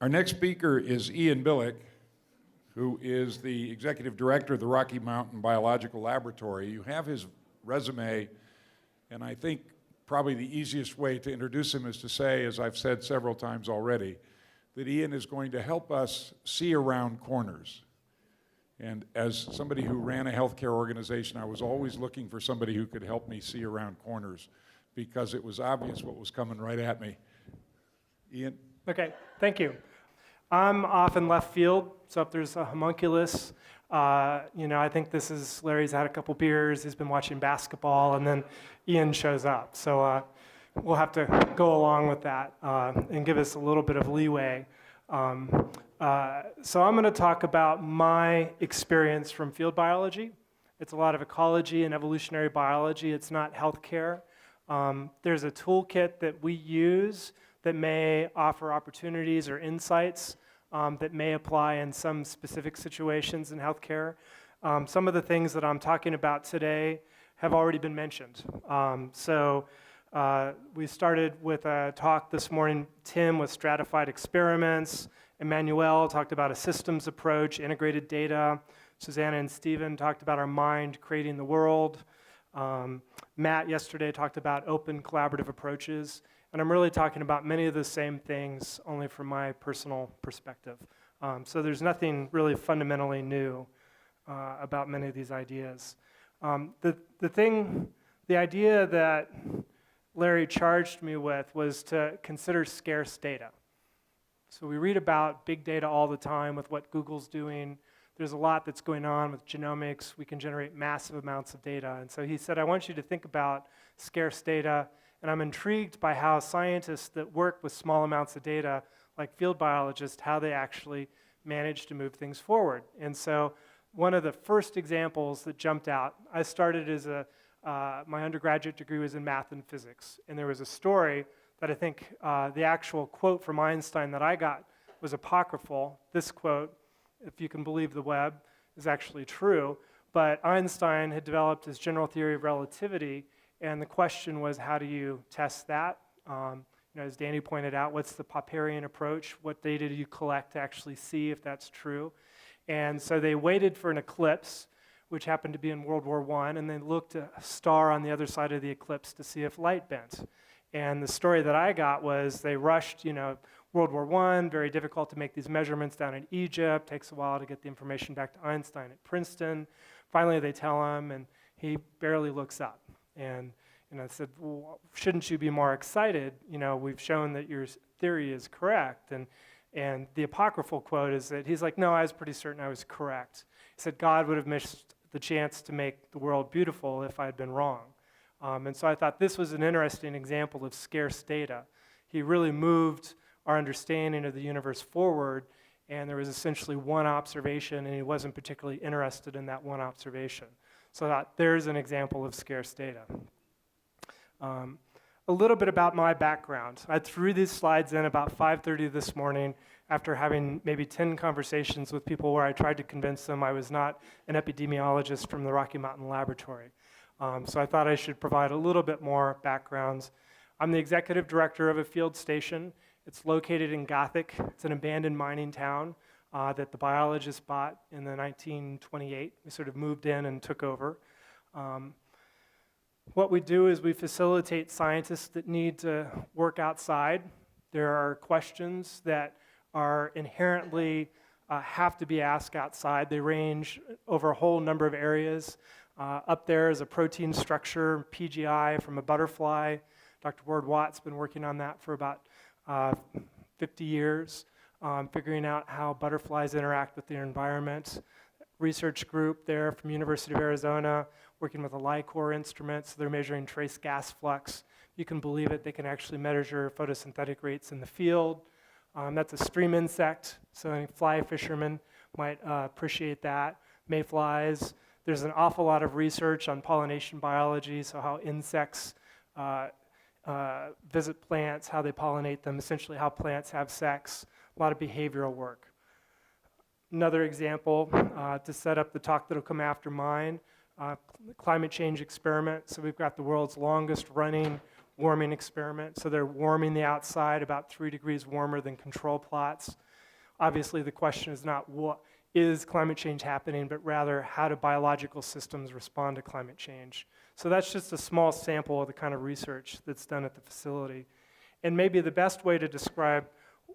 Our next speaker is Ian Billick, who is the executive director of the Rocky Mountain Biological Laboratory. You have his resume, and I think probably the easiest way to introduce him is to say, as I've said several times already, that Ian is going to help us see around corners. And as somebody who ran a healthcare organization, I was always looking for somebody who could help me see around corners because it was obvious what was coming right at me. Ian? Okay, thank you. I'm off in left field, so if there's a homunculus, I think this is Larry's had a couple beers, he's been watching basketball, and then Ian shows up. So we'll have to go along with that and give us a little bit of leeway. So I'm going to talk about my experience from field biology. It's a lot of ecology and evolutionary biology. It's not healthcare. There's a toolkit that we use that may offer opportunities or insights that may apply in some specific situations in healthcare. Some of the things that I'm talking about today have already been mentioned. We started with a talk this morning, Tim, with stratified experiments. Emmanuel talked about a systems approach, integrated data. Susanna and Stephen talked about our mind creating the world. Matt yesterday talked about open collaborative approaches. And I'm really talking about many of the same things, only from my personal perspective. So there's nothing really fundamentally new about many of these ideas. The idea that Larry charged me with was to consider scarce data. So we read about big data all the time with what Google's doing. There's a lot that's going on with genomics. We can generate massive amounts of data. And so he said, I want you to think about scarce data. And I'm intrigued by how scientists that work with small amounts of data, like field biologists, how they actually manage to move things forward. And so one of the first examples that jumped out, I started as my undergraduate degree was in math and physics. And there was a story that I think the actual quote from Einstein that I got was apocryphal. This quote, if you can believe the web, is actually true. But Einstein had developed his general theory of relativity. And the question was, how do you test that? As Danny pointed out, what's the Popperian approach? What data do you collect to actually see if that's true? And so they waited for an eclipse, which happened to be in World War I, and they looked at a star on the other side of the eclipse to see if light bent. And the story that I got was they rushed, World War I, very difficult to make these measurements down in Egypt, takes a while to get the information back to Einstein at Princeton. Finally, they tell him, and he barely looks up. And I said, well, shouldn't you be more excited? We've shown that your theory is correct. And the apocryphal quote is that he's like, no, I was pretty certain I was correct. He said, God would have missed the chance to make the world beautiful if I had been wrong. And so I thought this was an interesting example of scarce data. He really moved our understanding of the universe forward, and there was essentially one observation, and he wasn't particularly interested in that one observation. So I thought, there's an example of scarce data. A little bit about my background. I threw these slides in about 5:30 this morning after having maybe 10 conversations with people where I tried to convince them I was not an epidemiologist from the Rocky Mountain Laboratory. So I thought I should provide a little bit more background. I'm the executive director of a field station. It's located in Gothic. It's an abandoned mining town that the biologists bought in the 1928. We sort of moved in and took over. What we do is we facilitate scientists that need to work outside. There are questions that are inherently have to be asked outside. They range over a whole number of areas. Up there is a protein structure, PGI, from a butterfly. Dr. Ward Watt's been working on that for about 50 years. Figuring out how butterflies interact with their environment. Research group there from University of Arizona working with a LICOR instrument, so they're measuring trace gas flux. You can believe it, they can actually measure photosynthetic rates in the field. That's a stream insect, so any fly fishermen might appreciate that. Mayflies. There's an awful lot of research on pollination biology, so how insects visit plants, how they pollinate them, essentially how plants have sex. A lot of behavioral work. Another example to set up the talk that'll come after mine, climate change experiment. So we've got the world's longest running warming experiment. So they're warming the outside about 3 degrees warmer than control plots. Obviously, the question is not what is climate change happening, but rather how do biological systems respond to climate change. So that's just a small sample of the kind of research that's done at the facility. And maybe the best way to describe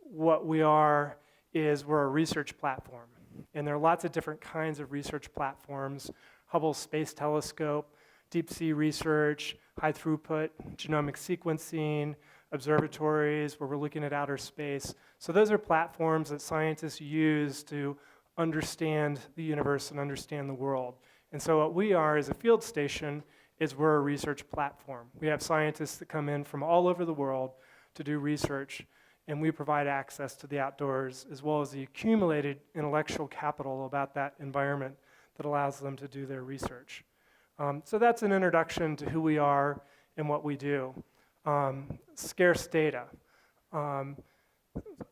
what we are is we're a research platform. And there are lots of different kinds of research platforms: Hubble Space Telescope, deep sea research, high throughput genomic sequencing, observatories where we're looking at outer space. So those are platforms that scientists use to understand the universe and understand the world. And so what we are as a field station is we're a research platform. We have scientists that come in from all over the world to do research, and we provide access to the outdoors as well as the accumulated intellectual capital about that environment that allows them to do their research. So that's an introduction to who we are and what we do. Scarce data.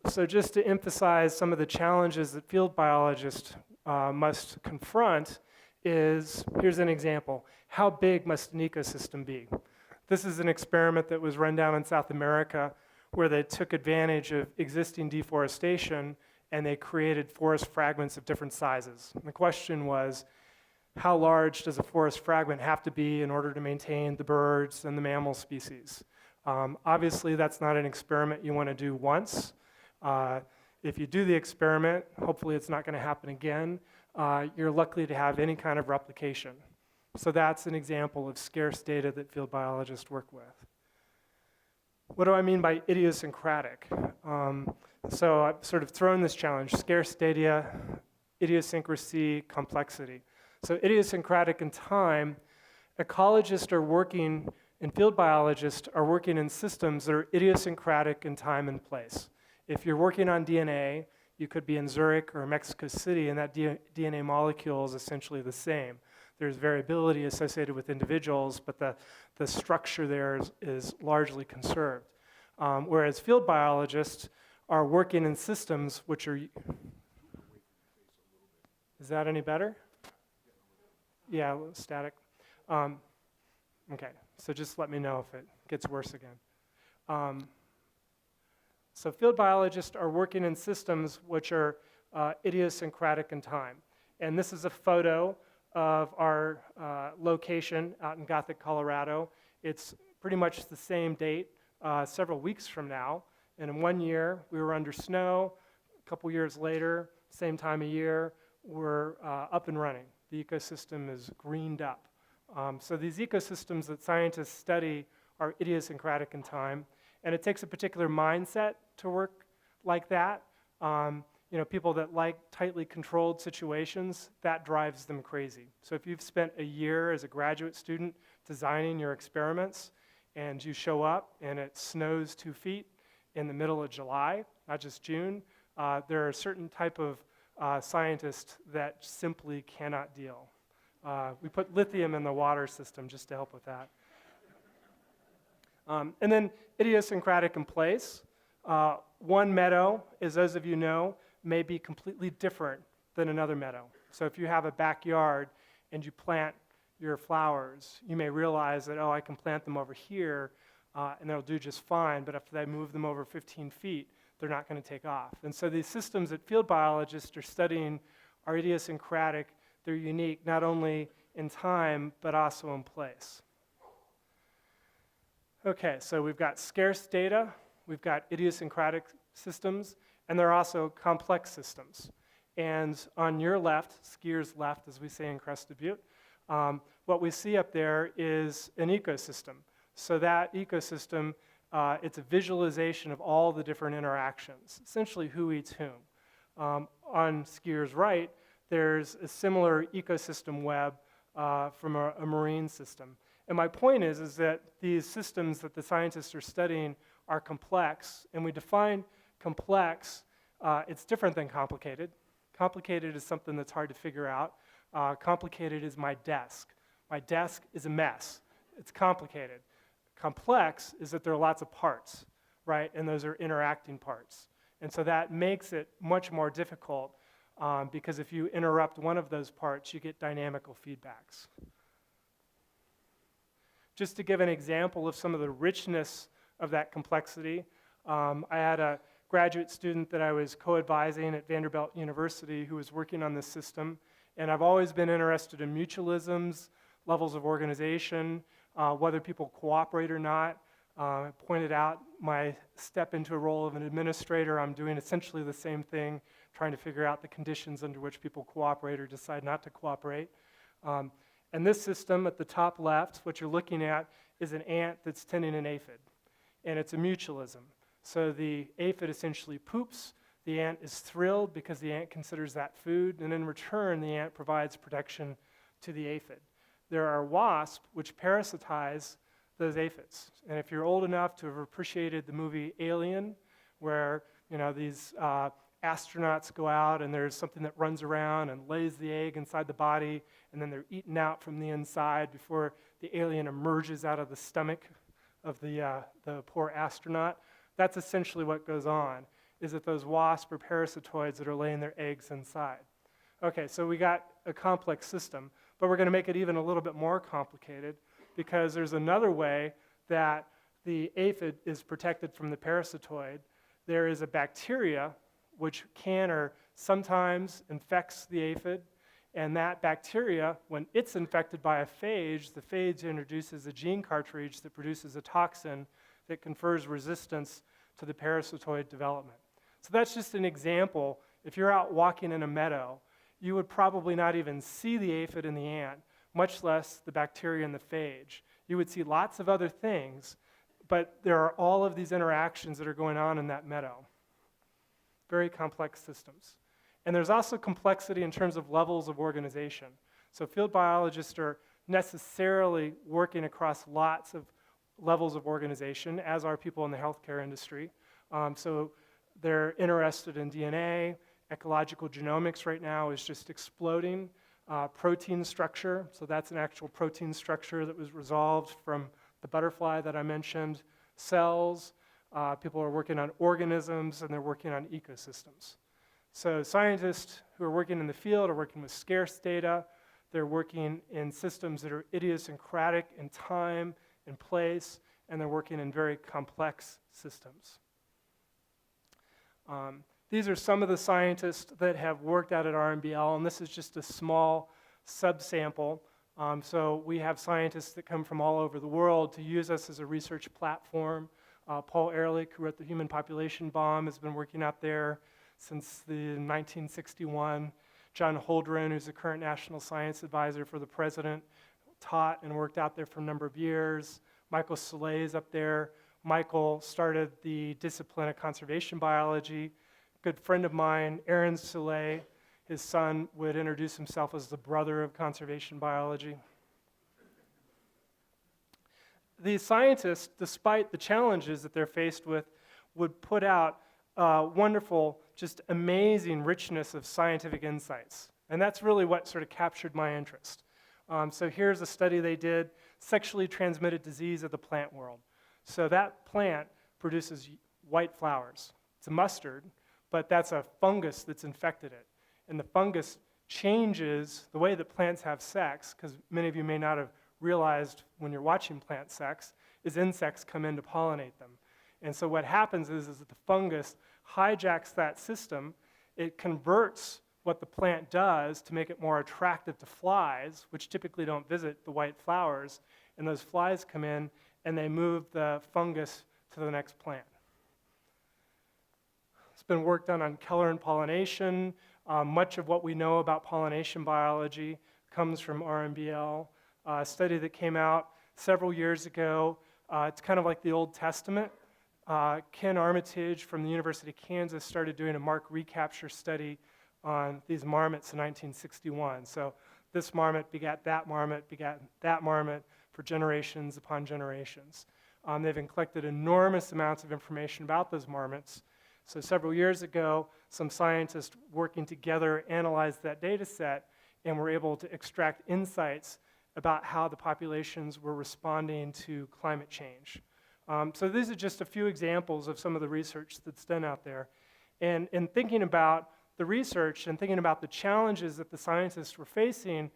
So just to emphasize some of the challenges that field biologists must confront is, here's an example. How big must an ecosystem be? This is an experiment that was run down in South America where they took advantage of existing deforestation and they created forest fragments of different sizes. And the question was, how large does a forest fragment have to be in order to maintain the birds and the mammal species? Obviously, that's not an experiment you want to do once. If you do the experiment, hopefully it's not going to happen again. You're likely to have any kind of replication. So that's an example of scarce data that field biologists work with. What do I mean by idiosyncratic? So I've sort of thrown this challenge: scarce data, idiosyncracy, complexity. So idiosyncratic in time, ecologists are working, and field biologists are working in systems that are idiosyncratic in time and place. If you're working on DNA, you could be in Zurich or Mexico City, and that DNA molecule is essentially the same. There's variability associated with individuals, but the structure there is largely conserved. Whereas field biologists are working in systems which are... Is that any better? Yeah, a little static. Okay, so just let me know if it gets worse again. So field biologists are working in systems which are idiosyncratic in time. And this is a photo of our location out in Gothic, Colorado. It's pretty much the same date, several weeks from now. And in 1 year, we were under snow. A couple years later, same time of year, we're up and running. The ecosystem is greened up. So these ecosystems that scientists study are idiosyncratic in time. And it takes a particular mindset to work like that. People that like tightly controlled situations, that drives them crazy. So if you've spent a year as a graduate student designing your experiments and you show up and it snows 2 feet in the middle of July, not just June, there are certain type of scientists that simply cannot deal. We put lithium in the water system just to help with that. And then idiosyncratic in place. One meadow, as those of you know, may be completely different than another meadow. So if you have a backyard and you plant your flowers, you may realize that, oh, I can plant them over here and they'll do just fine, but if I move them over 15 feet, they're not going to take off. And so these systems that field biologists are studying are idiosyncratic. They're unique not only in time, but also in place. Okay, so we've got scarce data, we've got idiosyncratic systems, and there are also complex systems. And on your left, skier's left, as we say in Crested Butte, what we see up there is an ecosystem. So that ecosystem, it's a visualization of all the different interactions, essentially who eats whom. On skier's right, there's a similar ecosystem web from a marine system. And my point is that these systems that the scientists are studying are complex, and we define complex, it's different than complicated. Complicated is something that's hard to figure out. Complicated is my desk. My desk is a mess. It's complicated. Complex is that there are lots of parts, right? And those are interacting parts. And so that makes it much more difficult because if you interrupt one of those parts, you get dynamical feedbacks. just to give an example of some of the richness of that complexity, I had a graduate student that I was co-advising at Vanderbilt University who was working on this system, and I've always been interested in mutualisms, levels of organization, whether people cooperate or not. I pointed out my step into a role of an administrator. I'm doing essentially the same thing, trying to figure out the conditions under which people cooperate or decide not to cooperate. And this system at the top left, what you're looking at, is an ant that's tending an aphid, and it's a mutualism. So the aphid essentially poops, the ant is thrilled because the ant considers that food, and in return, the ant provides protection to the aphid. There are wasps which parasitize those aphids. And if you're old enough to have appreciated the movie Alien, where these astronauts go out and there's something that runs around and lays the egg inside the body, and then they're eaten out from the inside before the alien emerges out of the stomach of the poor astronaut. That's essentially what goes on, is that those wasps are parasitoids that are laying their eggs inside. Okay, so we got a complex system, but we're going to make it even a little bit more complicated because there's another way that the aphid is protected from the parasitoid. There is a bacteria which can or sometimes infects the aphid, and that bacteria, when it's infected by a phage, the phage introduces a gene cartridge that produces a toxin that confers resistance to the parasitoid development. So that's just an example. If you're out walking in a meadow, you would probably not even see the aphid and the ant, much less the bacteria and the phage. You would see lots of other things, but there are all of these interactions that are going on in that meadow. Very complex systems. And there's also complexity in terms of levels of organization. So field biologists are necessarily working across lots of levels of organization, as are people in the healthcare industry. So they're interested in DNA. Ecological genomics right now is just exploding. Protein structure, so that's an actual protein structure that was resolved from the butterfly that I mentioned. Cells, people are working on organisms, and they're working on ecosystems. So scientists who are working in the field are working with scarce data. They're working in systems that are idiosyncratic in time and place, and they're working in very complex systems. These are some of the scientists that have worked out at RMBL, and this is just a small subsample. So we have scientists that come from all over the world to use us as a research platform. Paul Ehrlich, who wrote The Human Population Bomb, has been working out there since 1961. John Holdren, who's the current National Science Advisor for the President, taught and worked out there for a number of years. Michael Soleil is up there. Michael started the discipline of conservation biology. Good friend of mine, Aaron Soleil, his son would introduce himself as the brother of conservation biology. These scientists, despite the challenges that they're faced with, would put out wonderful, just amazing richness of scientific insights. And that's really what sort of captured my interest. So here's a study they did, sexually transmitted disease of the plant world. So that plant produces white flowers. It's a mustard, but that's a fungus that's infected it. And the fungus changes the way that plants have sex, because many of you may not have realized when you're watching plant sex, is insects come in to pollinate them. And so what happens is that the fungus hijacks that system. It converts what the plant does to make it more attractive to flies, which typically don't visit the white flowers. And those flies come in, and they move the fungus to the next plant. It's been work done on color and pollination. Much of what we know about pollination biology comes from RMBL. A study that came out several years ago. It's kind of like the Old Testament. Ken Armitage from the University of Kansas started doing a mark recapture study on these marmots in 1961. So this marmot begat that marmot for generations upon generations. They've been collected enormous amounts of information about those marmots. So several years ago, some scientists working together analyzed that data set and were able to extract insights about how the populations were responding to climate change. So these are just a few examples of some of the research that's done out there. And in thinking about the research and thinking about the challenges that the scientists were facing,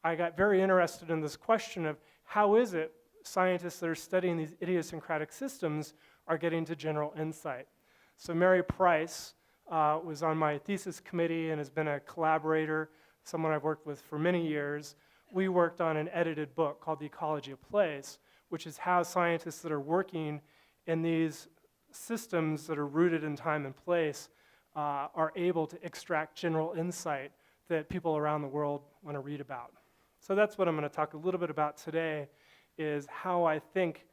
I got very interested in this question of how is it scientists that are studying these idiosyncratic systems are getting to general insight. So Mary Price was on my thesis committee and has been a collaborator, someone I've worked with for many years. We worked on an edited book called The Ecology of Place, which is how scientists that are working in these systems that are rooted in time and place are able to extract general insight that people around the world want to read about. So that's what I'm going to talk a little bit about today, is how I think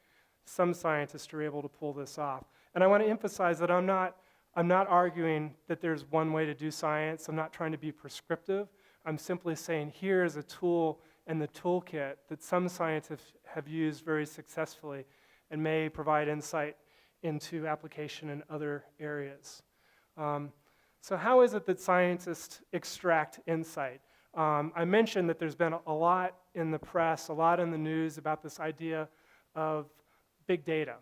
some scientists are able to pull this off. And I want to emphasize that I'm not arguing that there's one way to do science. I'm not trying to be prescriptive. I'm simply saying here's a tool in the toolkit that some scientists have used very successfully and may provide insight into application in other areas. So how is it that scientists extract insight? I mentioned that there's been a lot in the press, a lot in the news about this idea of big data.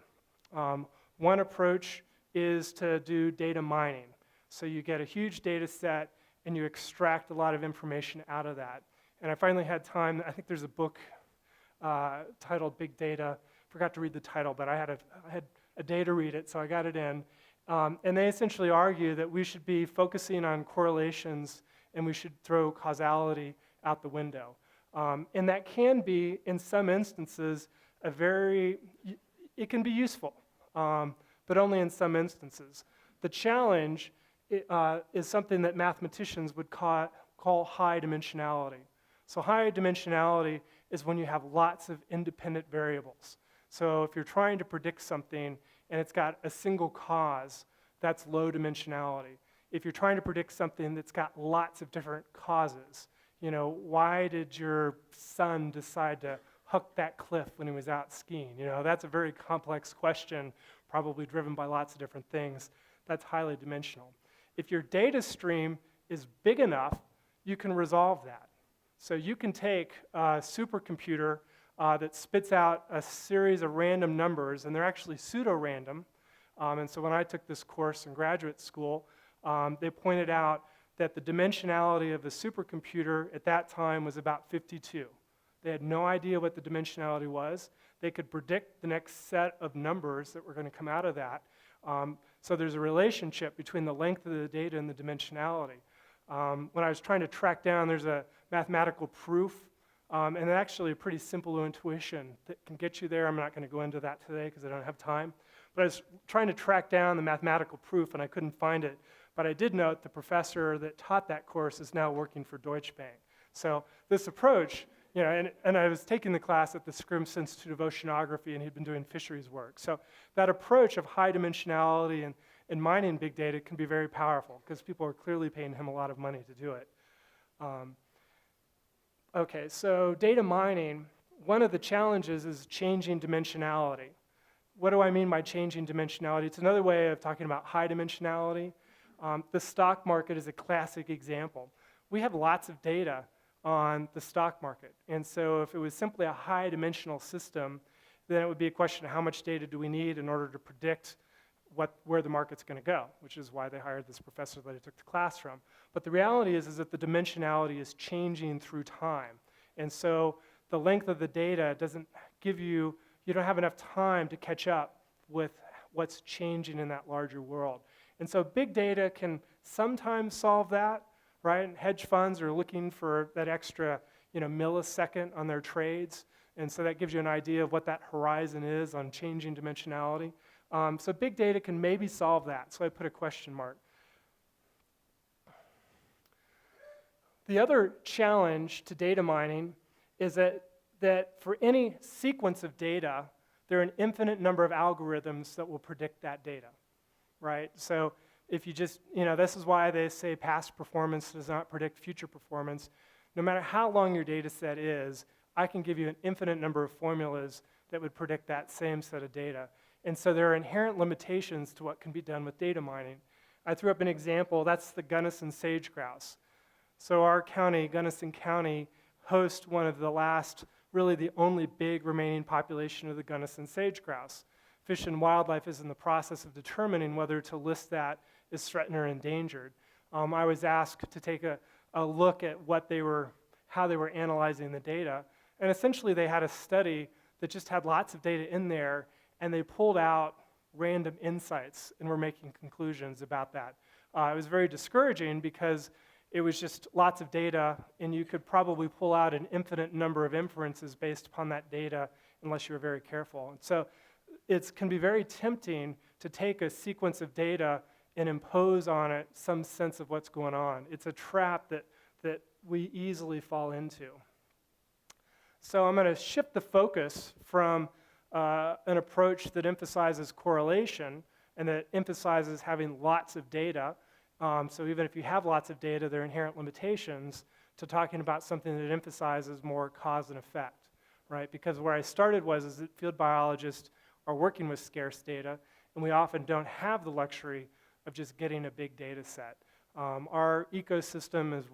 One approach is to do data mining. So you get a huge data set and you extract a lot of information out of that. And I finally had time, I think there's a book titled Big Data. Forgot to read the title, but I had a day to read it, so I got it in. And they essentially argue that we should be focusing on correlations and we should throw causality out the window. And that can be, in some instances, it can be useful, but only in some instances. The challenge is something that mathematicians would call high dimensionality. So high dimensionality is when you have lots of independent variables. So if you're trying to predict something and it's got a single cause, that's low dimensionality. If you're trying to predict something that's got lots of different causes, why did your son decide to huck that cliff when he was out skiing? That's a very complex question, probably driven by lots of different things. That's highly dimensional. If your data stream is big enough, you can resolve that. So you can take a supercomputer that spits out a series of random numbers, and they're actually pseudo-random. And so when I took this course in graduate school, they pointed out that the dimensionality of the supercomputer at that time was about 52. They had no idea what the dimensionality was. They could predict the next set of numbers that were going to come out of that. So there's a relationship between the length of the data and the dimensionality. When I was trying to track down, there's a mathematical proof, and actually a pretty simple intuition that can get you there. I'm not going to go into that today because I don't have time. But I was trying to track down the mathematical proof, and I couldn't find it. But I did note the professor that taught that course is now working for Deutsche Bank. So this approach, and I was taking the class at the Scrims Institute of Oceanography, and he'd been doing fisheries work. So that approach of high dimensionality and mining big data can be very powerful because people are clearly paying him a lot of money to do it. Okay, so data mining, one of the challenges is changing dimensionality. What do I mean by changing dimensionality? It's another way of talking about high dimensionality. The stock market is a classic example. We have lots of data on the stock market, and so if it was simply a high dimensional system, then it would be a question of how much data do we need in order to predict where the market's going to go, which is why they hired this professor that I took the class from. But the reality is that the dimensionality is changing through time. And so the length of the data doesn't give you don't have enough time to catch up with what's changing in that larger world. And so big data can sometimes solve that, right? And hedge funds are looking for that extra millisecond on their trades. And so that gives you an idea of what that horizon is on changing dimensionality. So big data can maybe solve that, so I put a question mark. The other challenge to data mining is that for any sequence of data, there are an infinite number of algorithms that will predict that data, right? So if you just, this is why they say past performance does not predict future performance. No matter how long your data set is, I can give you an infinite number of formulas that would predict that same set of data. And so there are inherent limitations to what can be done with data mining. I threw up an example, that's the Gunnison sage grouse. So our county, Gunnison County, hosts one of the last, really the only big remaining population of the Gunnison sage grouse. Fish and Wildlife is in the process of determining whether to list that as threatened or endangered. I was asked to take a look at how they were analyzing the data. And essentially they had a study that just had lots of data in there, and they pulled out random insights and were making conclusions about that. It was very discouraging because it was just lots of data, and you could probably pull out an infinite number of inferences based upon that data unless you were very careful. And so it can be very tempting to take a sequence of data and impose on it some sense of what's going on. It's a trap that we easily fall into. So I'm going to shift the focus from an approach that emphasizes correlation and that emphasizes having lots of data. So even if you have lots of data, there are inherent limitations, to talking about something that emphasizes more cause and effect, right? Because where I started is that field biologists are working with scarce data, and we often don't have the luxury of just getting a big data set. Our ecosystem is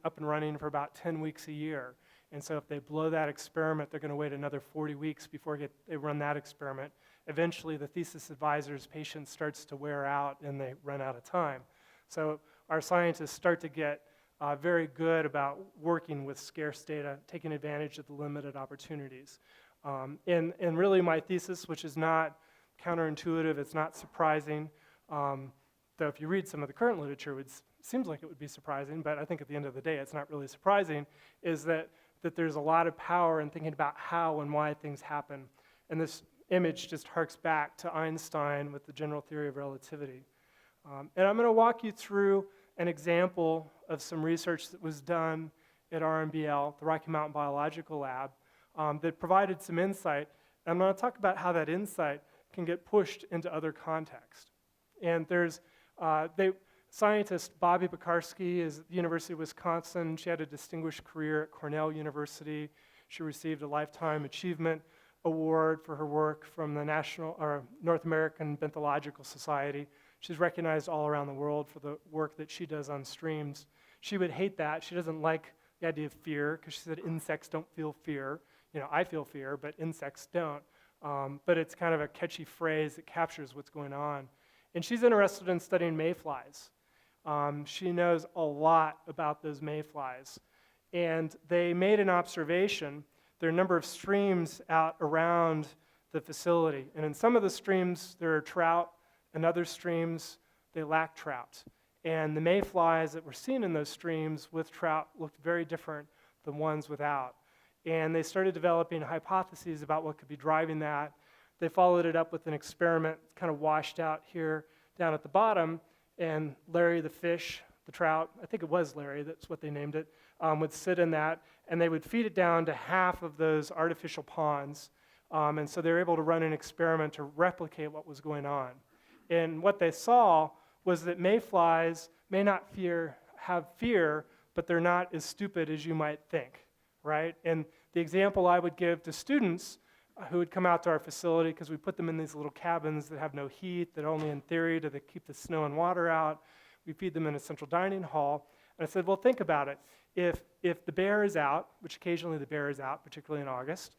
up and running for about 10 weeks a year. And so if they blow that experiment, they're going to wait another 40 weeks before they run that experiment. Eventually, the thesis advisor's patience starts to wear out, and they run out of time. So our scientists start to get very good about working with scarce data, taking advantage of the limited opportunities. And really my thesis, which is not counterintuitive, it's not surprising, though if you read some of the current literature, it seems like it would be surprising, but I think at the end of the day it's not really surprising, is that there's a lot of power in thinking about how and why things happen. And this image just harks back to Einstein with the general theory of relativity. And I'm going to walk you through an example of some research that was done at RMBL, the Rocky Mountain Biological Lab, that provided some insight. And I'm going to talk about how that insight can get pushed into other contexts. And there's scientist Bobby Pekarsky is at the University of Wisconsin. She had a distinguished career at Cornell University. She received a Lifetime Achievement Award for her work from the North American Benthological Society. She's recognized all around the world for the work that she does on streams. She would hate that. She doesn't like the idea of fear, because she said insects don't feel fear. You know, I feel fear, but insects don't. But it's kind of a catchy phrase that captures what's going on. And she's interested in studying mayflies. She knows a lot about those mayflies. And they made an observation. There are a number of streams out around the facility. And in some of the streams, there are trout. In other streams, they lack trout. And the mayflies that were seen in those streams with trout looked very different than ones without. And they started developing hypotheses about what could be driving that. They followed it up with an experiment kind of washed out here down at the bottom, and Larry the fish, the trout, I think it was Larry, that's what they named it, would sit in that, and they would feed it down to half of those artificial ponds. And so they were able to run an experiment to replicate what was going on. And what they saw was that mayflies may not have fear, but they're not as stupid as you might think, right? And the example I would give to students who would come out to our facility, because we put them in these little cabins that have no heat, that only in theory do they keep the snow and water out. We feed them in a central dining hall. And I said, well, think about it. If the bear is out, which occasionally the bear is out, particularly in August,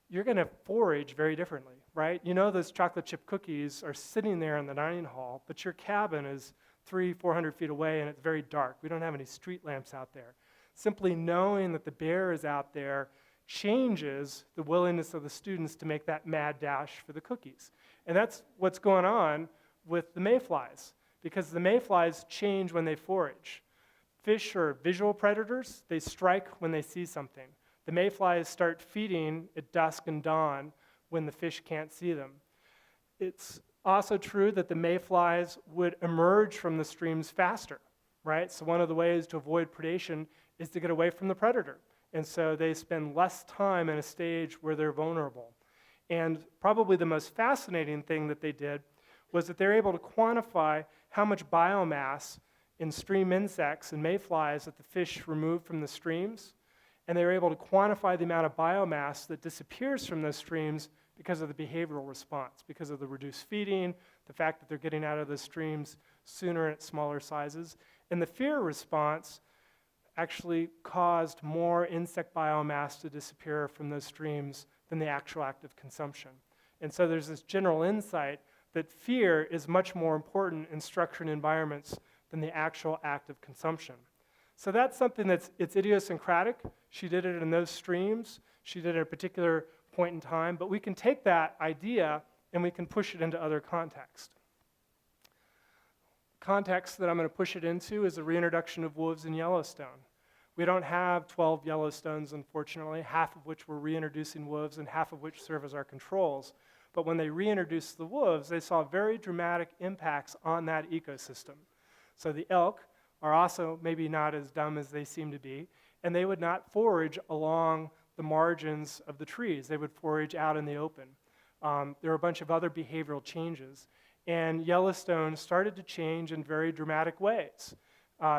you're going to forage very differently, right? You know those chocolate chip cookies are sitting there in the dining hall, but your cabin is 300-400 feet away and it's very dark. We don't have any street lamps out there. Simply knowing that the bear is out there changes the willingness of the students to make that mad dash for the cookies. And that's what's going on with the mayflies, because the mayflies change when they forage. Fish are visual predators. They strike when they see something. The mayflies start feeding at dusk and dawn when the fish can't see them. It's also true that the mayflies would emerge from the streams faster, right? So one of the ways to avoid predation is to get away from the predator. And so they spend less time in a stage where they're vulnerable. And probably the most fascinating thing that they did was that they're able to quantify how much biomass in stream insects and mayflies that the fish removed from the streams. And they were able to quantify the amount of biomass that disappears from those streams because of the behavioral response, because of the reduced feeding, the fact that they're getting out of the streams sooner and at smaller sizes. And the fear response actually caused more insect biomass to disappear from those streams than the actual act of consumption. And so there's this general insight that fear is much more important in structured environments than the actual act of consumption. So that's something it's idiosyncratic. She did it in those streams. She did it at a particular point in time, but we can take that idea and we can push it into other contexts. Context that I'm going to push it into is the reintroduction of wolves in Yellowstone. We don't have 12 Yellowstones, unfortunately, half of which were reintroducing wolves and half of which serve as our controls. But when they reintroduced the wolves, they saw very dramatic impacts on that ecosystem. So the elk are also maybe not as dumb as they seem to be, and they would not forage along the margins of the trees. They would forage out in the open. There were a bunch of other behavioral changes. And Yellowstone started to change in very dramatic ways.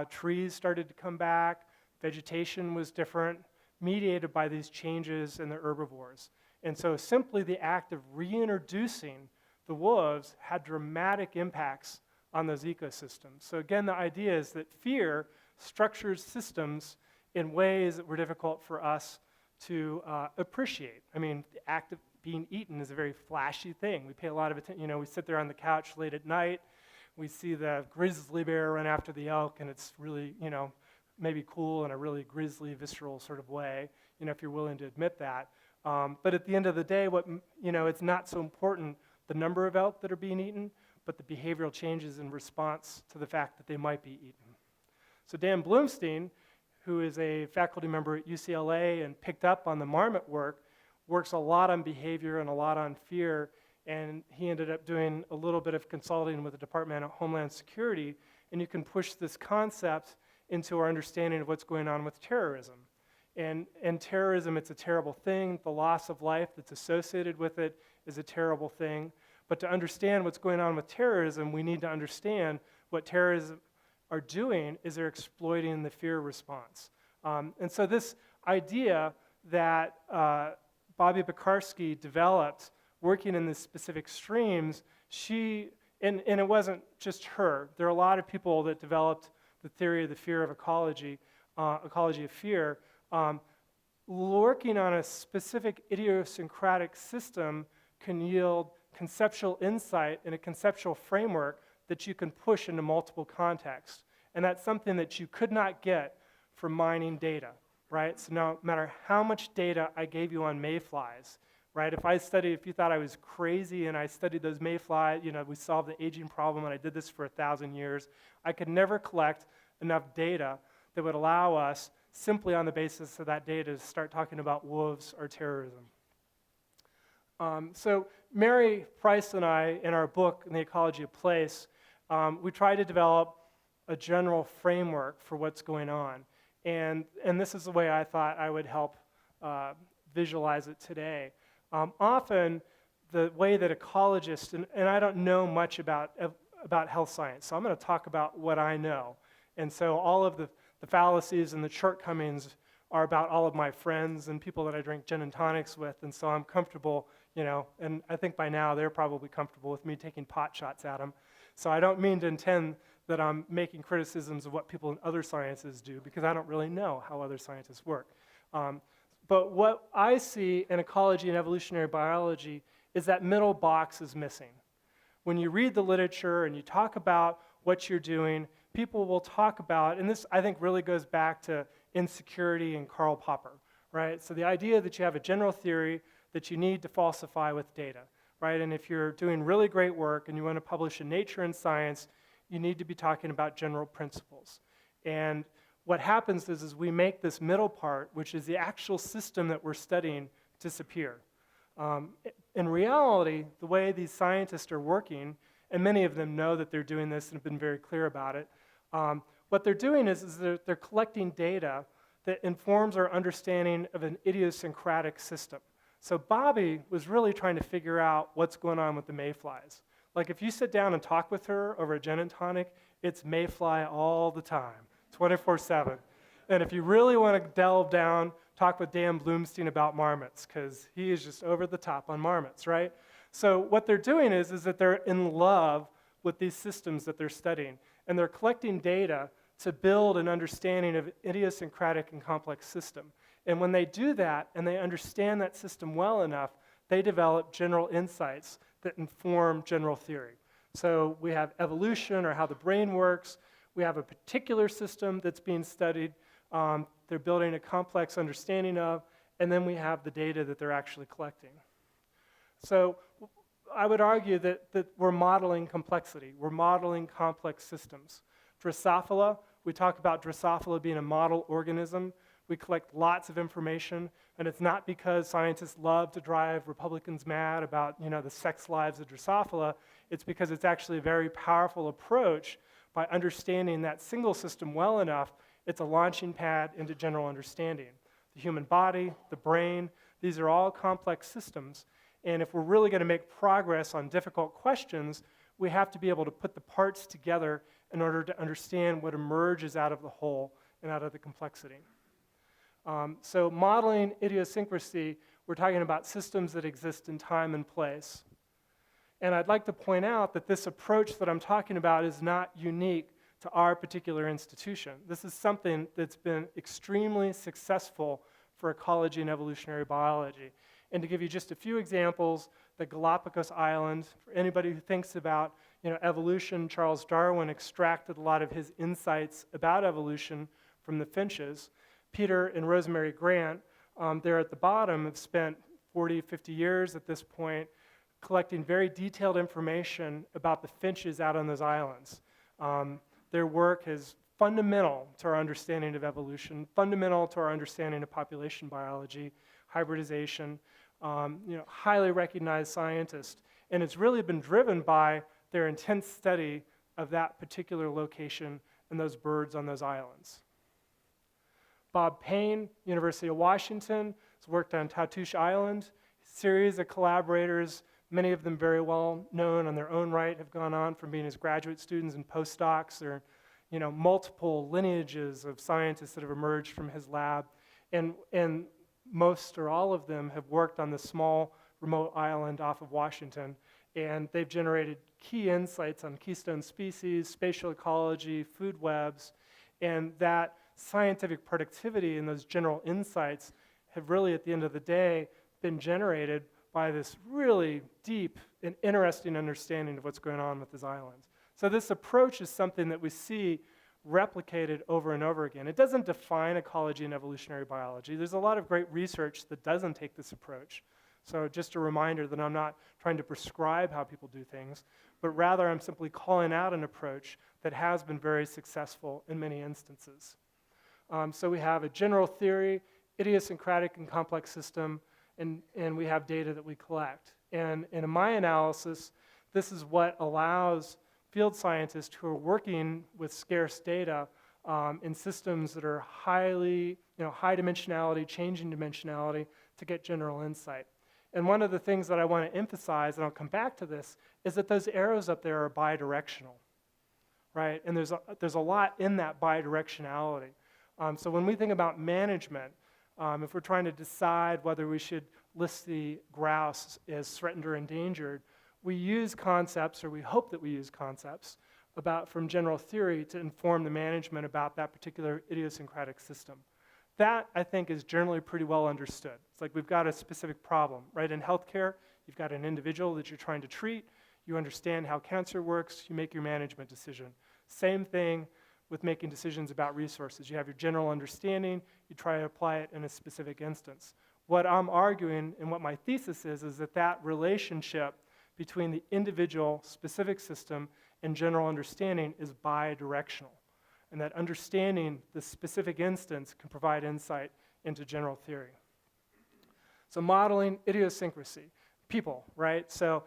Trees started to come back, vegetation was different, mediated by these changes in the herbivores. And so simply the act of reintroducing the wolves had dramatic impacts on those ecosystems. So again, the idea is that fear structures systems in ways that were difficult for us to appreciate. I mean, the act of being eaten is a very flashy thing. We pay a lot of attention. You know, we sit there on the couch late at night, we see the grizzly bear run after the elk, and it's really, you know, maybe cool in a really grisly, visceral sort of way, you know, if you're willing to admit that. But at the end of the day, it's not so important the number of elk that are being eaten, but the behavioral changes in response to the fact that they might be eaten. So Dan Bloomstein, who is a faculty member at UCLA and picked up on the marmot work, works a lot on behavior and a lot on fear, and he ended up doing a little bit of consulting with the Department of Homeland Security, and you can push this concept into our understanding of what's going on with terrorism. And terrorism, it's a terrible thing. The loss of life that's associated with it is a terrible thing. But to understand what's going on with terrorism, we need to understand what terrorism are doing is they're exploiting the fear response. And so this idea that Bobby Pekarsky developed working in these specific streams, and it wasn't just her. There are a lot of people that developed the theory of the fear of ecology, ecology of fear, working on a specific idiosyncratic system can yield conceptual insight and a conceptual framework that you can push into multiple contexts. And that's something that you could not get from mining data, right? So no matter how much data I gave you on mayflies, right? If you thought I was crazy and I studied those mayflies, you know, we solved the aging problem and I did this for 1,000 years, I could never collect enough data that would allow us, simply on the basis of that data, to start talking about wolves or terrorism. So Mary Price and I, in our book, In the Ecology of Place, we try to develop a general framework for what's going on. And this is the way I thought I would help visualize it today. Often, the way that ecologists, and I don't know much about health science, so I'm going to talk about what I know. And so all of the fallacies and the shortcomings are about all of my friends and people that I drink gin and tonics with, and so I'm comfortable, you know, and I think by now they're probably comfortable with me taking pot shots at them. So I don't mean to intend that I'm making criticisms of what people in other sciences do, because I don't really know how other scientists work. But what I see in ecology and evolutionary biology is that middle box is missing. When you read the literature and you talk about what you're doing, people will talk about, and this I think really goes back to insecurity and Karl Popper, right? So the idea that you have a general theory that you need to falsify with data, right? And if you're doing really great work and you want to publish in Nature and Science, you need to be talking about general principles. And what happens is we make this middle part, which is the actual system that we're studying, disappear. In reality, the way these scientists are working, and many of them know that they're doing this and have been very clear about it, what they're doing is they're collecting data that informs our understanding of an idiosyncratic system. So Bobby was really trying to figure out what's going on with the mayflies. Like if you sit down and talk with her over a gin and tonic, it's mayfly all the time, 24/7. And if you really want to delve down, talk with Dan Bloomstein about marmots, because he is just over the top on marmots, right? So what they're doing is that they're in love with these systems that they're studying, and they're collecting data to build an understanding of idiosyncratic and complex system. And when they do that, and they understand that system well enough, they develop general insights that inform general theory. So we have evolution, or how the brain works. We have a particular system that's being studied. They're building a complex understanding of, and then we have the data that they're actually collecting. So I would argue that we're modeling complexity. We're modeling complex systems. Drosophila, we talk about Drosophila being a model organism. We collect lots of information, and it's not because scientists love to drive Republicans mad about, the sex lives of Drosophila. It's because it's actually a very powerful approach. By understanding that single system well enough, it's a launching pad into general understanding. The human body, the brain, these are all complex systems. And if we're really going to make progress on difficult questions, we have to be able to put the parts together in order to understand what emerges out of the whole and out of the complexity. So modeling idiosyncrasy, we're talking about systems that exist in time and place. And I'd like to point out that this approach that I'm talking about is not unique to our particular institution. This is something that's been extremely successful for ecology and evolutionary biology. And to give you just a few examples, the Galapagos Island, for anybody who thinks about evolution, Charles Darwin extracted a lot of his insights about evolution from the finches. Peter and Rosemary Grant, there at the bottom, have spent 40, 50 years at this point collecting very detailed information about the finches out on those islands. Their work is fundamental to our understanding of evolution, fundamental to our understanding of population biology, hybridization, highly recognized scientists. And it's really been driven by their intense study of that particular location and those birds on those islands. Bob Payne, University of Washington, has worked on Tatoosh Island. Series of collaborators, many of them very well known on their own right, have gone on from being his graduate students and postdocs. There are multiple lineages of scientists that have emerged from his lab. And most or all of them have worked on this small remote island off of Washington. And they've generated key insights on keystone species, spatial ecology, food webs, and that scientific productivity and those general insights have really, at the end of the day, been generated by this really deep and interesting understanding of what's going on with these islands. So this approach is something that we see replicated over and over again. It doesn't define ecology and evolutionary biology. There's a lot of great research that doesn't take this approach. So just a reminder that I'm not trying to prescribe how people do things, but rather I'm simply calling out an approach that has been very successful in many instances. So we have a general theory, idiosyncratic and complex system, and we have data that we collect. And in my analysis, this is what allows field scientists who are working with scarce data in systems that are highly, high dimensionality, changing dimensionality, to get general insight. And one of the things that I want to emphasize, and I'll come back to this, is that those arrows up there are bidirectional, right? And there's a lot in that bidirectionality. So when we think about management, if we're trying to decide whether we should list the grouse as threatened or endangered, we use concepts, or we hope that we use concepts, from general theory to inform the management about that particular idiosyncratic system. That, I think, is generally pretty well understood. It's like we've got a specific problem, right? In healthcare, you've got an individual that you're trying to treat, you understand how cancer works, you make your management decision. Same thing with making decisions about resources. You have your general understanding, you try to apply it in a specific instance. What I'm arguing, and what my thesis is that that relationship between the individual specific system and general understanding is bidirectional, and that understanding the specific instance can provide insight into general theory. So modeling idiosyncrasy, people, right? So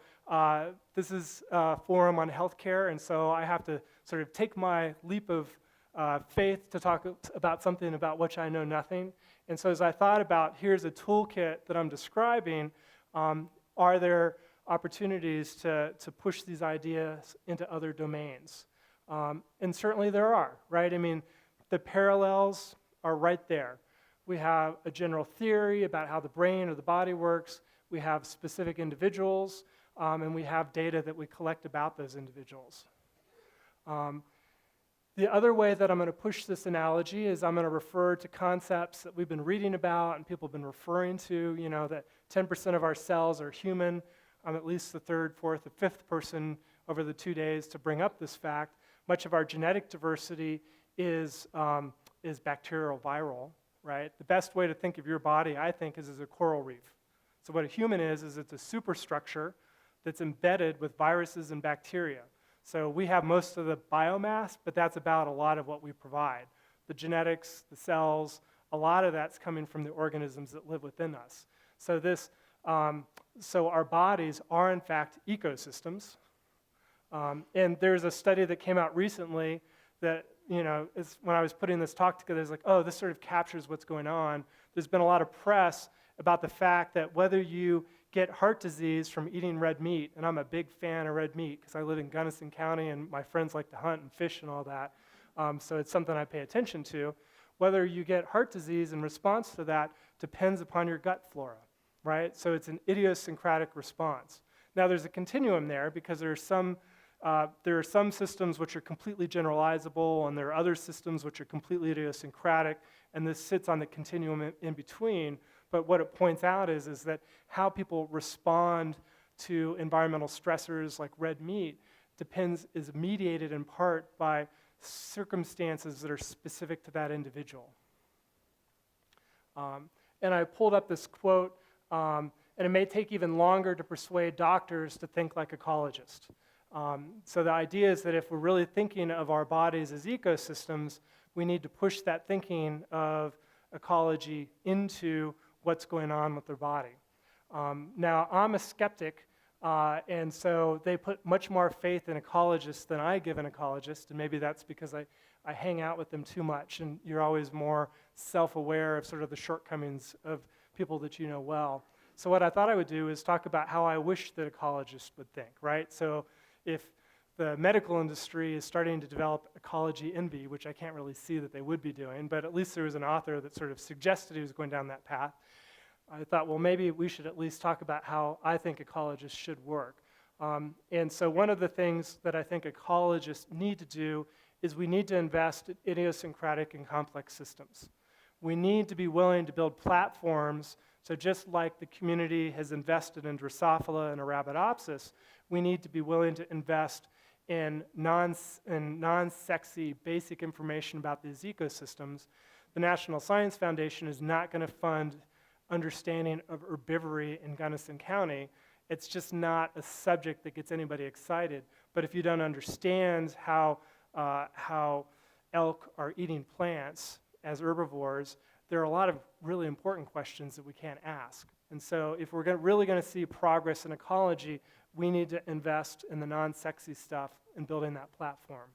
this is a forum on healthcare, and so I have to sort of take my leap of faith to talk about something about which I know nothing. And so as I thought about, here's a toolkit that I'm describing, are there opportunities to push these ideas into other domains? And certainly there are, right? I mean, the parallels are right there. We have a general theory about how the brain or the body works. We have specific individuals, and we have data that we collect about those individuals. The other way that I'm going to push this analogy is I'm going to refer to concepts that we've been reading about and people have been referring to, that 10% of our cells are human. I'm at least the third, fourth, or fifth person over the 2 days to bring up this fact. Much of our genetic diversity is bacterial viral. right? The best way to think of your body, I think, is as a coral reef. So what a human is it's a superstructure that's embedded with viruses and bacteria. So we have most of the biomass, but that's about a lot of what we provide. The genetics, the cells, a lot of that's coming from the organisms that live within us. So so our bodies are in fact ecosystems. And there's a study that came out recently that, when I was putting this talk together, it's like, oh, this sort of captures what's going on. There's been a lot of press about the fact that whether you get heart disease from eating red meat, and I'm a big fan of red meat because I live in Gunnison County and my friends like to hunt and fish and all that, so it's something I pay attention to. Whether you get heart disease in response to that depends upon your gut flora, right? So it's an idiosyncratic response. Now there's a continuum there because there are some systems which are completely generalizable, and there are other systems which are completely idiosyncratic, and this sits on the continuum in between. But what it points out is that how people respond to environmental stressors like red meat is mediated in part by circumstances that are specific to that individual. And I pulled up this quote, and it may take even longer to persuade doctors to think like ecologists. So the idea is that if we're really thinking of our bodies as ecosystems, we need to push that thinking of ecology into what's going on with their body. Now, I'm a skeptic, and so they put much more faith in ecologists than I give an ecologist, and maybe that's because I hang out with them too much, and you're always more self-aware of sort of the shortcomings of people that you know well. So what I thought I would do is talk about how I wish that ecologists would think, right? So if the medical industry is starting to develop ecology envy, which I can't really see that they would be doing, but at least there was an author that sort of suggested he was going down that path. I thought, well, maybe we should at least talk about how I think ecologists should work. And so one of the things that I think ecologists need to do is we need to invest in idiosyncratic and complex systems. We need to be willing to build platforms. So just like the community has invested in Drosophila and Arabidopsis, we need to be willing to invest in non-sexy basic information about these ecosystems. The National Science Foundation is not going to fund understanding of herbivory in Gunnison County. It's just not a subject that gets anybody excited. But if you don't understand how elk are eating plants as herbivores, there are a lot of really important questions that we can't ask. And so if we're really going to see progress in ecology, we need to invest in the non-sexy stuff and building that platform.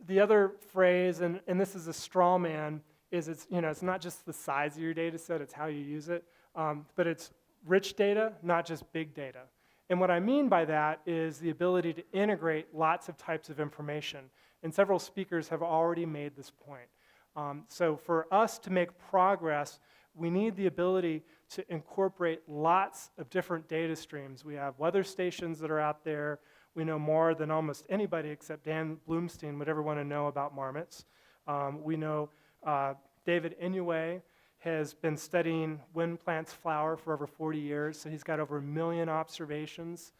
The other phrase, and this is a straw man, is it's not just the size of your data set, it's how you use it, but it's rich data, not just big data. And what I mean by that is the ability to integrate lots of types of information. And several speakers have already made this point. So for us to make progress, we need the ability to incorporate lots of different data streams. We have weather stations that are out there. We know more than almost anybody except Dan Bloomstein would ever want to know about marmots. We know David Inouye has been studying when plants flower for over 40 years, so he's got over 1 million observations.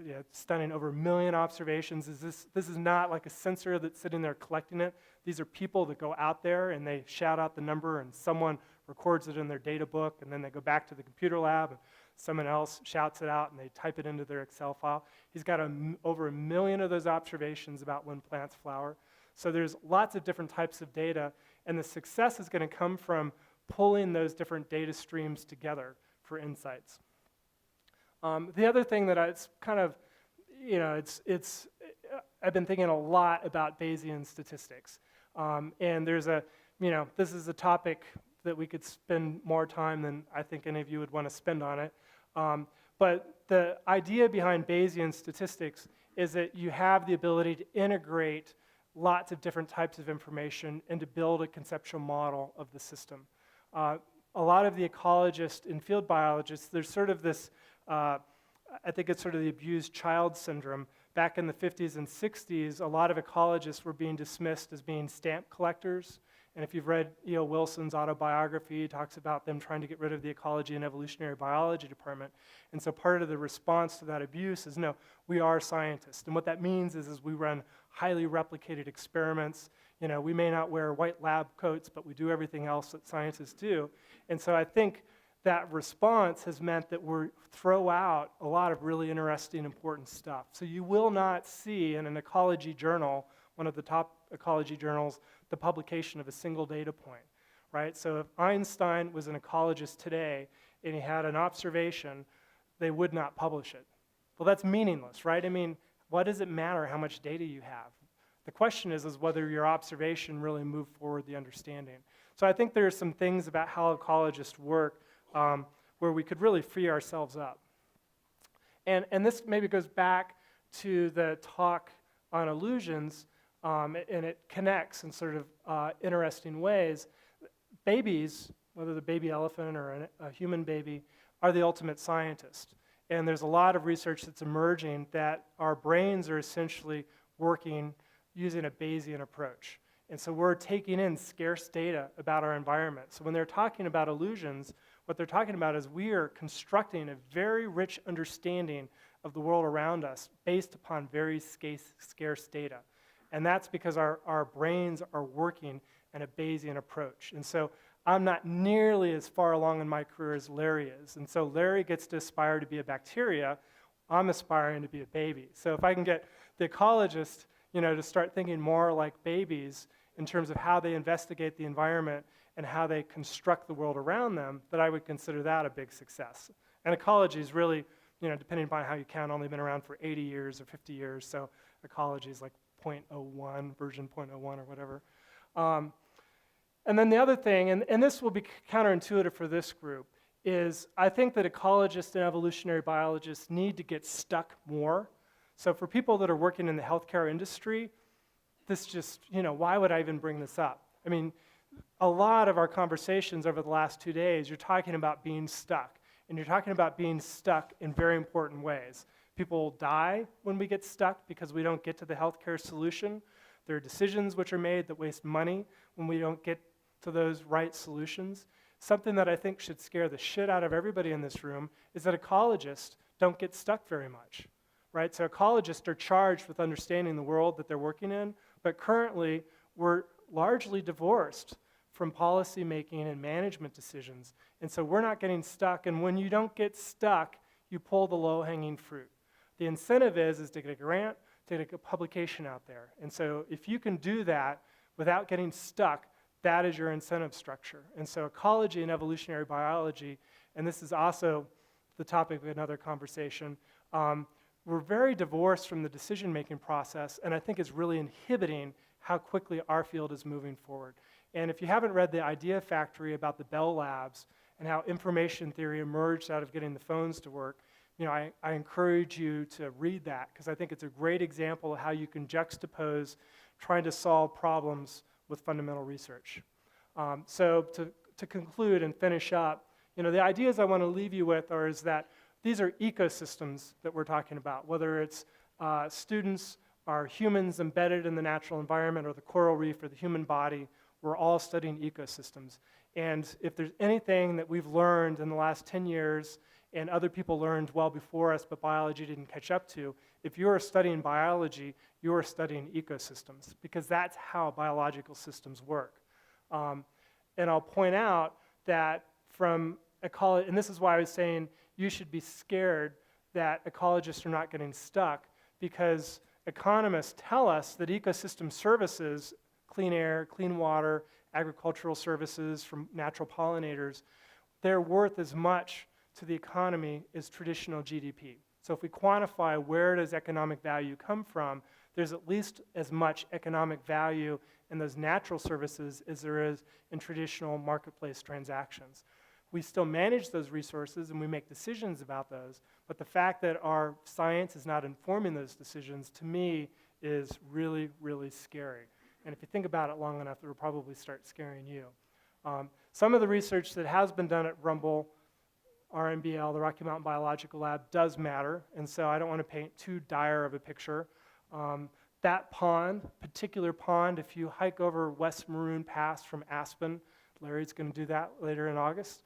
Yeah, stunning, over 1 million observations. This is not like a sensor that's sitting there collecting it. These are people that go out there and they shout out the number and someone records it in their data book, and then they go back to the computer lab and someone else shouts it out and they type it into their Excel file. He's got over 1 million of those observations about when plants flower. So there's lots of different types of data, and the success is going to come from pulling those different data streams together for insights. The other thing that it's kind of, I've been thinking a lot about Bayesian statistics. And there's this is a topic that we could spend more time than I think any of you would want to spend on it. But the idea behind Bayesian statistics is that you have the ability to integrate lots of different types of information and to build a conceptual model of the system. A lot of the ecologists and field biologists, there's sort of this, I think it's sort of the abused child syndrome. Back in the 50s and 60s, a lot of ecologists were being dismissed as being stamp collectors. And if you've read E.O. Wilson's autobiography, he talks about them trying to get rid of the ecology and evolutionary biology department. And so part of the response to that abuse is, no, we are scientists. And what that means is we run highly replicated experiments. You know, we may not wear white lab coats, but we do everything else that scientists do. And so I think that response has meant that we throw out a lot of really interesting, important stuff. So you will not see in an ecology journal, one of the top ecology journals, the publication of a single data point, right? So if Einstein was an ecologist today and he had an observation, they would not publish it. Well, that's meaningless, right? I mean, what does it matter how much data you have? The question is whether your observation really moved forward the understanding. So I think there are some things about how ecologists work where we could really free ourselves up. And this maybe goes back to the talk on illusions, and it connects in sort of interesting ways. Babies, whether the baby elephant or a human baby, are the ultimate scientist. And there's a lot of research that's emerging that our brains are essentially working using a Bayesian approach. And so we're taking in scarce data about our environment. So when they're talking about illusions, what they're talking about is we are constructing a very rich understanding of the world around us based upon very scarce data. And that's because our brains are working in a Bayesian approach. And so I'm not nearly as far along in my career as Larry is. And so Larry gets to aspire to be a bacteria. I'm aspiring to be a baby. So if I can get the ecologist, you know, to start thinking more like babies in terms of how they investigate the environment and how they construct the world around them, that I would consider that a big success. And ecology is really, you know, depending upon how you count, only been around for 80 years or 50 years, so ecology is like 0.01, version 0.01 or whatever. And then the other thing, and this will be counterintuitive for this group, is I think that ecologists and evolutionary biologists need to get stuck more. So for people that are working in the healthcare industry, this just, you know, why would I even bring this up? I mean, a lot of our conversations over the last 2 days, you're talking about being stuck. And you're talking about being stuck in very important ways. People die when we get stuck because we don't get to the healthcare solution. There are decisions which are made that waste money when we don't get to those right solutions. Something that I think should scare the shit out of everybody in this room is that ecologists don't get stuck very much, right? So ecologists are charged with understanding the world that they're working in, but currently we're largely divorced from policy making and management decisions. And so we're not getting stuck, and when you don't get stuck, you pull the low-hanging fruit. The incentive is to get a grant, to get a publication out there. And so if you can do that without getting stuck, that is your incentive structure. And so ecology and evolutionary biology, and this is also the topic of another conversation, we're very divorced from the decision-making process, and I think it's really inhibiting how quickly our field is moving forward. And if you haven't read the Idea Factory about the Bell Labs and how information theory emerged out of getting the phones to work, you know, I encourage you to read that, because I think it's a great example of how you can juxtapose trying to solve problems with fundamental research. So to conclude and finish up, you know, the ideas I want to leave you with is that these are ecosystems that we're talking about, whether it's students or humans embedded in the natural environment or the coral reef or the human body. We're all studying ecosystems. And if there's anything that we've learned in the last 10 years and other people learned well before us but biology didn't catch up to, if you're studying biology, you're studying ecosystems, because that's how biological systems work. And I'll point out that from ecology, and this is why I was saying you should be scared that ecologists are not getting stuck, because economists tell us that ecosystem services, clean air, clean water, agricultural services from natural pollinators, they're worth as much to the economy as traditional GDP. So if we quantify where does economic value come from, there's at least as much economic value in those natural services as there is in traditional marketplace transactions. We still manage those resources and we make decisions about those, but the fact that our science is not informing those decisions, to me, is really, really scary. And if you think about it long enough, it will probably start scaring you. Some of the research that has been done at Rumble, RMBL, the Rocky Mountain Biological Lab, does matter, and so I don't want to paint too dire of a picture. That pond, particular pond, if you hike over West Maroon Pass from Aspen, Larry's going to do that later in August,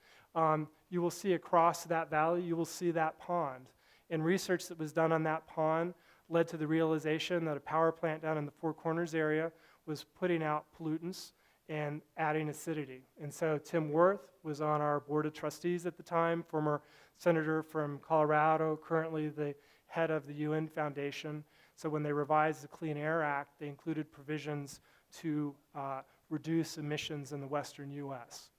you will see across that valley, you will see that pond. And research that was done on that pond led to the realization that a power plant down in the Four Corners area was putting out pollutants and adding acidity. And so Tim Wirth was on our board of trustees at the time, former senator from Colorado, currently the head of the UN Foundation. So when they revised the Clean Air Act, they included provisions to reduce emissions in the western US.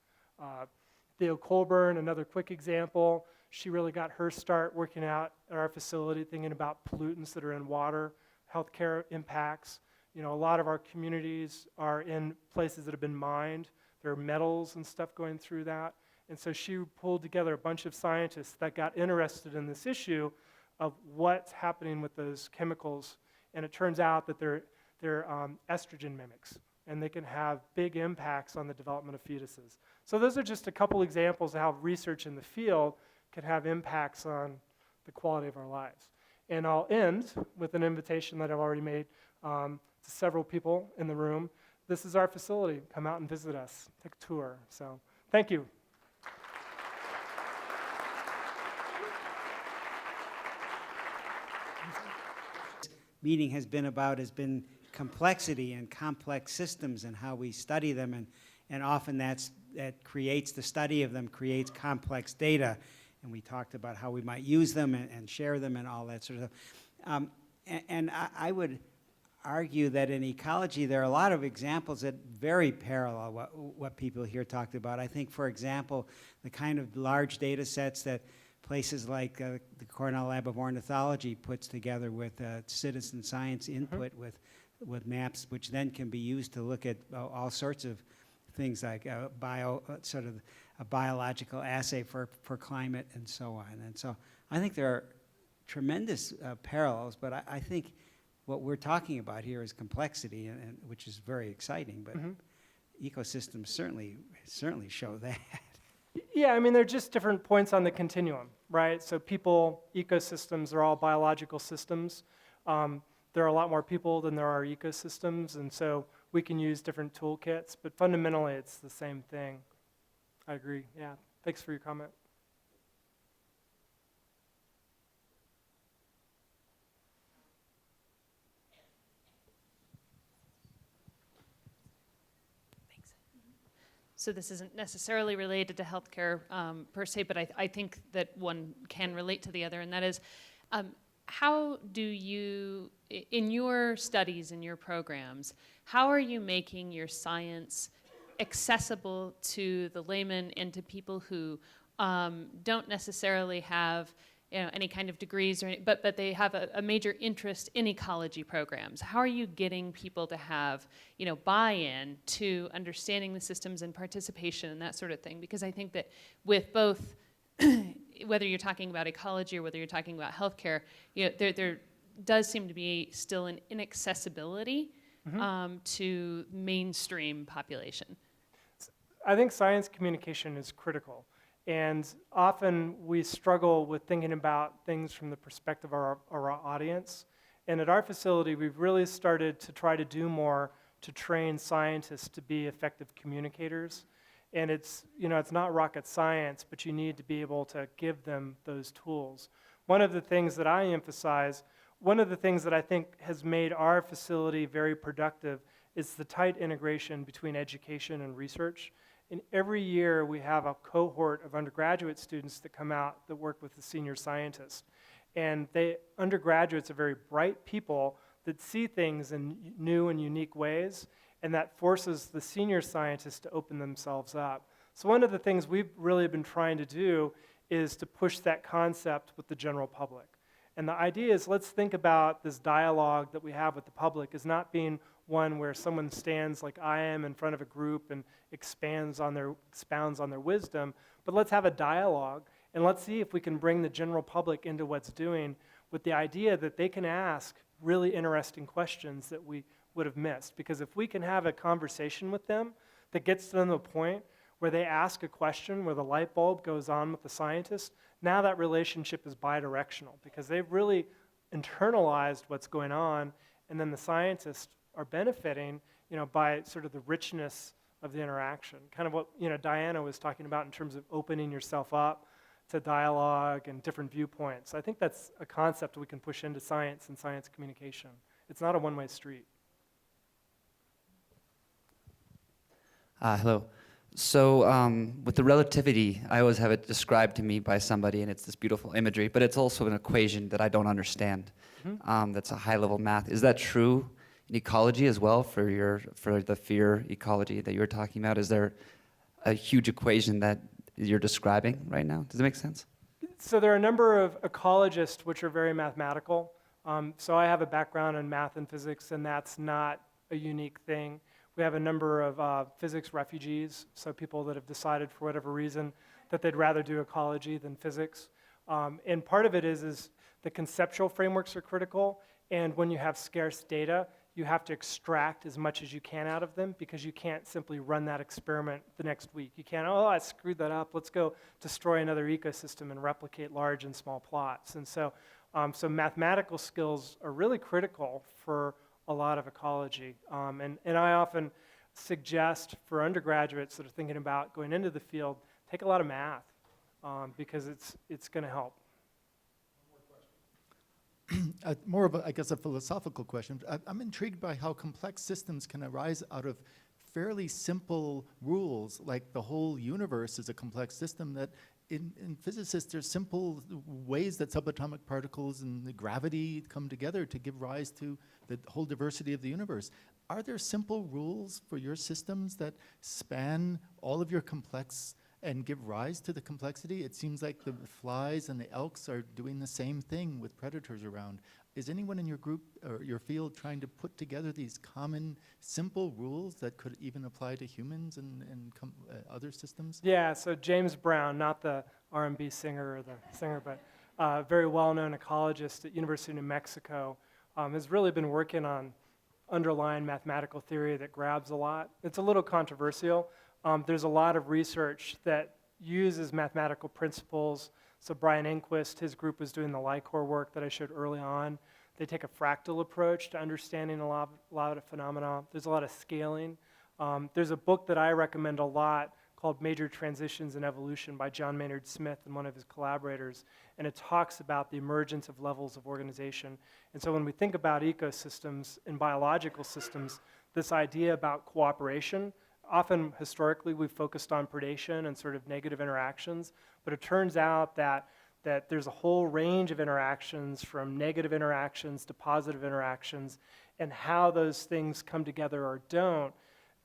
Theo Colburn, another quick example, she really got her start working out at our facility, thinking about pollutants that are in water, healthcare impacts. You know, a lot of our communities are in places that have been mined. There are metals and stuff going through that. And so she pulled together a bunch of scientists that got interested in this issue of what's happening with those chemicals. And it turns out that they're estrogen mimics, and they can have big impacts on the development of fetuses. So those are just a couple examples of how research in the field can have impacts on the quality of our lives. And I'll end with an invitation that I've already made to several people in the room. This is our facility. Come out and visit us. Take a tour. So thank you. Meeting has been complexity and complex systems and how we study them, and often that creates the study of them, creates complex data, and we talked about how we might use them and share them and all that sort of stuff. And I would argue that in ecology there are a lot of examples that very parallel what people here talked about. I think, for example, the kind of large data sets that places like the Cornell Lab of Ornithology puts together with citizen science input with maps, which then can be used to look at all sorts of things like sort of a biological assay for climate and so on. And so I think there are tremendous parallels, but I think what we're talking about here is complexity, and which is very exciting, but ecosystems certainly show that. Yeah, I mean, they're just different points on the continuum, right? So people, ecosystems are all biological systems. There are a lot more people than there are ecosystems, and so we can use different toolkits, but fundamentally it's the same thing. I agree, yeah. Thanks for your comment. So this isn't necessarily related to healthcare per se, but I think that one can relate to the other, and that is, how do you, in your studies, in your programs, how are you making your science accessible to the layman and to people who don't necessarily have any kind of degrees, but they have a major interest in ecology programs? How are you getting people to have buy-in to understanding the systems and participation and that sort of thing? Because I think that with both, whether you're talking about ecology or whether you're talking about healthcare, there does seem to be still an inaccessibility to mainstream population. I think science communication is critical. And often we struggle with thinking about things from the perspective of our audience. And at our facility, we've really started to try to do more to train scientists to be effective communicators. And it's not rocket science, but you need to be able to give them those tools. One of the things that I emphasize, one of the things that I think has made our facility very productive is the tight integration between education and research. And every year we have a cohort of undergraduate students that come out that work with the senior scientists. And undergraduates are very bright people that see things in new and unique ways, and that forces the senior scientists to open themselves up. So one of the things we've really been trying to do is to push that concept with the general public. And the idea is, let's think about this dialogue that we have with the public as not being one where someone stands like I am in front of a group and expounds on their wisdom, but let's have a dialogue, and let's see if we can bring the general public into what's doing with the idea that they can ask really interesting questions that we would have missed. Because if we can have a conversation with them that gets them to a point where they ask a question, where the light bulb goes on with the scientist, now that relationship is bidirectional, because they've really internalized what's going on, and then the scientists are benefiting, by sort of the richness of the interaction. Kind of what Diana was talking about in terms of opening yourself up to dialogue and different viewpoints. I think that's a concept we can push into science and science communication. It's not a one-way street. Hello. So with the relativity, I always have it described to me by somebody, and it's this beautiful imagery, but it's also an equation that I don't understand. That's a high-level math. Is that true in ecology as well for the fear ecology that you're talking about? Is there a huge equation that you're describing right now? Does it make sense? So there are a number of ecologists which are very mathematical. So I have a background in math and physics, and that's not a unique thing. We have a number of physics refugees, so people that have decided for whatever reason that they'd rather do ecology than physics. And part of it is the conceptual frameworks are critical, and when you have scarce data, you have to extract as much as you can out of them because you can't simply run that experiment the next week. You can't, oh, I screwed that up, let's go destroy another ecosystem and replicate large and small plots. And so, so mathematical skills are really critical for a lot of ecology. And I often suggest for undergraduates that are thinking about going into the field, take a lot of math because it's going to help. More of, I guess, a philosophical question. I'm intrigued by how complex systems can arise out of fairly simple rules, like the whole universe is a complex system that in physicists there's simple ways that subatomic particles and the gravity come together to give rise to the whole diversity of the universe. Are there simple rules for your systems that span all of your complex and give rise to the complexity? It seems like the flies and the elks are doing the same thing with predators around. Is anyone in your group or your field trying to put together these common, simple rules that could even apply to humans and other systems? Yeah, so James Brown, not the R&B singer or the singer, but a very well-known ecologist at University of New Mexico, has really been working on underlying mathematical theory that grabs a lot. It's a little controversial. There's a lot of research that uses mathematical principles. So Brian Enquist, his group was doing the LICOR work that I showed early on. They take a fractal approach to understanding a lot of phenomena. There's a lot of scaling. There's a book that I recommend a lot called Major Transitions in Evolution by John Maynard Smith and one of his collaborators. And it talks about the emergence of levels of organization. And so when we think about ecosystems and biological systems, this idea about cooperation, often historically we've focused on predation and sort of negative interactions, but it turns out that there's a whole range of interactions from negative interactions to positive interactions, and how those things come together or don't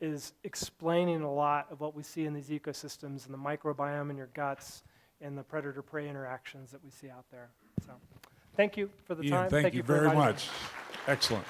is explaining a lot of what we see in these ecosystems and the microbiome in your guts and the predator-prey interactions that we see out there. So thank you for the Ian, time. thank you for very inviting me. much. Excellent.